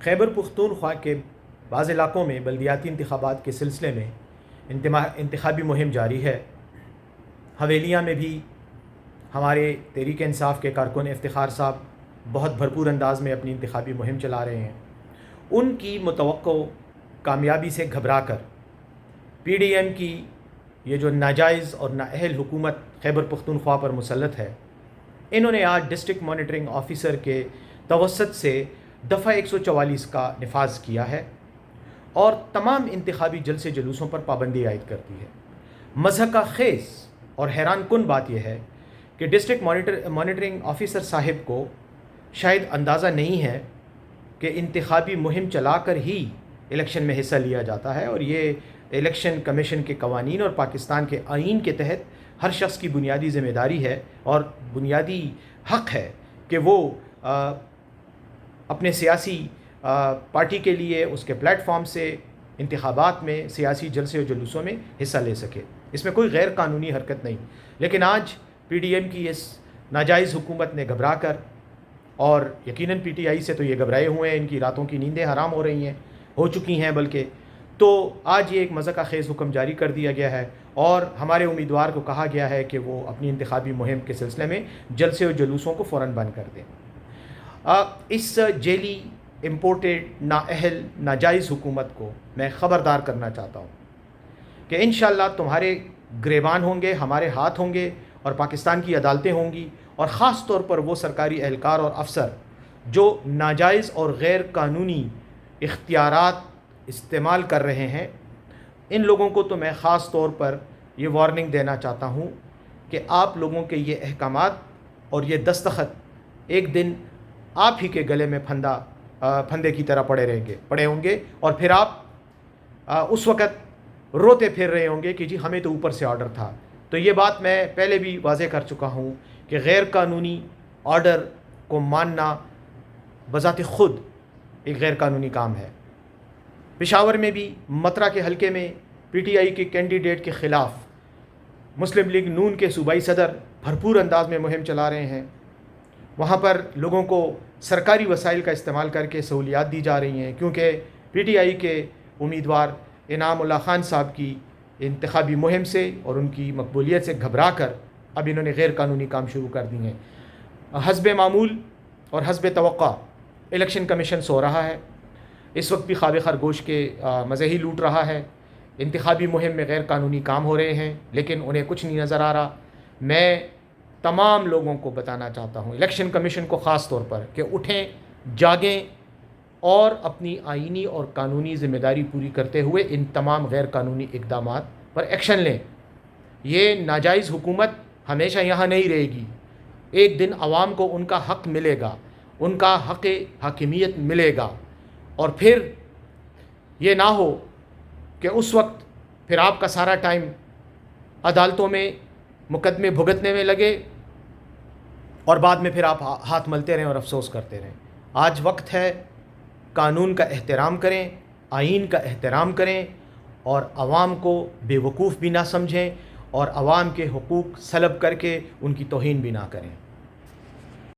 خیبر پختونخوا کے بعض علاقوں میں بلدیاتی انتخابات کے سلسلے میں انتخابی مہم جاری ہے۔ حویلیاں میں بھی ہمارے تحریک انصاف کے کارکن افتخار صاحب بہت بھرپور انداز میں اپنی انتخابی مہم چلا رہے ہیں۔ ان کی متوقع کامیابی سے گھبرا کر پی ڈی ایم کی یہ جو ناجائز اور نااہل حکومت خیبر پختونخوا پر مسلط ہے، انہوں نے آج ڈسٹرکٹ مانیٹرنگ آفیسر کے توسط سے دفعہ 144 کا نفاذ کیا ہے اور تمام انتخابی جلسے جلوسوں پر پابندی عائد کر دی ہے۔ مضحکہ خیز اور حیران کن بات یہ ہے کہ ڈسٹرکٹ مانیٹرنگ آفیسر صاحب کو شاید اندازہ نہیں ہے کہ انتخابی مہم چلا کر ہی الیکشن میں حصہ لیا جاتا ہے، اور یہ الیکشن کمیشن کے قوانین اور پاکستان کے آئین کے تحت ہر شخص کی بنیادی ذمہ داری ہے اور بنیادی حق ہے کہ وہ اپنے سیاسی پارٹی کے لیے اس کے پلیٹ فارم سے انتخابات میں سیاسی جلسے و جلوسوں میں حصہ لے سکے۔ اس میں کوئی غیر قانونی حرکت نہیں، لیکن آج پی ڈی ایم کی اس ناجائز حکومت نے گھبرا کر، اور یقیناً پی ٹی آئی سے تو یہ گھبرائے ہوئے ہیں، ان کی راتوں کی نیندیں حرام ہو رہی ہیں، ہو چکی ہیں بلکہ، تو آج یہ ایک مضحکہ خیز حکم جاری کر دیا گیا ہے اور ہمارے امیدوار کو کہا گیا ہے کہ وہ اپنی انتخابی مہم کے سلسلے میں جلسے و جلوسوں کو فوراً بند کر دیں۔ اس جیلی امپورٹڈ نااہل ناجائز حکومت کو میں خبردار کرنا چاہتا ہوں کہ انشاءاللہ تمہارے گریبان ہوں گے، ہمارے ہاتھ ہوں گے اور پاکستان کی عدالتیں ہوں گی، اور خاص طور پر وہ سرکاری اہلکار اور افسر جو ناجائز اور غیر قانونی اختیارات استعمال کر رہے ہیں، ان لوگوں کو تو میں خاص طور پر یہ وارننگ دینا چاہتا ہوں کہ آپ لوگوں کے یہ احکامات اور یہ دستخط ایک دن آپ ہی کے گلے میں پھندے کی طرح پڑے ہوں گے، اور پھر آپ اس وقت روتے پھر رہے ہوں گے کہ جی ہمیں تو اوپر سے آرڈر تھا۔ تو یہ بات میں پہلے بھی واضح کر چکا ہوں کہ غیر قانونی آرڈر کو ماننا بذات خود ایک غیر قانونی کام ہے۔ پشاور میں بھی مترا کے حلقے میں پی ٹی آئی کے کینڈیڈیٹ کے خلاف مسلم لیگ نون کے صوبائی صدر بھرپور انداز میں مہم چلا رہے ہیں۔ وہاں پر لوگوں کو سرکاری وسائل کا استعمال کر کے سہولیات دی جا رہی ہیں، کیونکہ پی ٹی آئی کے امیدوار انعام اللہ خان صاحب کی انتخابی مہم سے اور ان کی مقبولیت سے گھبرا کر اب انہوں نے غیر قانونی کام شروع کر دی ہیں۔ حسب معمول اور حسب توقع الیکشن کمیشن سو رہا ہے، اس وقت بھی خواب خرگوش کے مزے ہی لوٹ رہا ہے۔ انتخابی مہم میں غیر قانونی کام ہو رہے ہیں لیکن انہیں کچھ نہیں نظر آ رہا۔ میں تمام لوگوں کو بتانا چاہتا ہوں، الیکشن کمیشن کو خاص طور پر، کہ اٹھیں، جاگیں اور اپنی آئینی اور قانونی ذمہ داری پوری کرتے ہوئے ان تمام غیر قانونی اقدامات پر ایکشن لیں۔ یہ ناجائز حکومت ہمیشہ یہاں نہیں رہے گی، ایک دن عوام کو ان کا حق ملے گا، ان کا حق حاکمیت ملے گا، اور پھر یہ نہ ہو کہ اس وقت پھر آپ کا سارا ٹائم عدالتوں میں مقدمے بھگتنے میں لگے اور بعد میں پھر آپ ہاتھ ملتے رہیں اور افسوس کرتے رہیں۔ آج وقت ہے قانون کا احترام کریں، آئین کا احترام کریں، اور عوام کو بے وقوف بھی نہ سمجھیں اور عوام کے حقوق سلب کر کے ان کی توہین بھی نہ کریں۔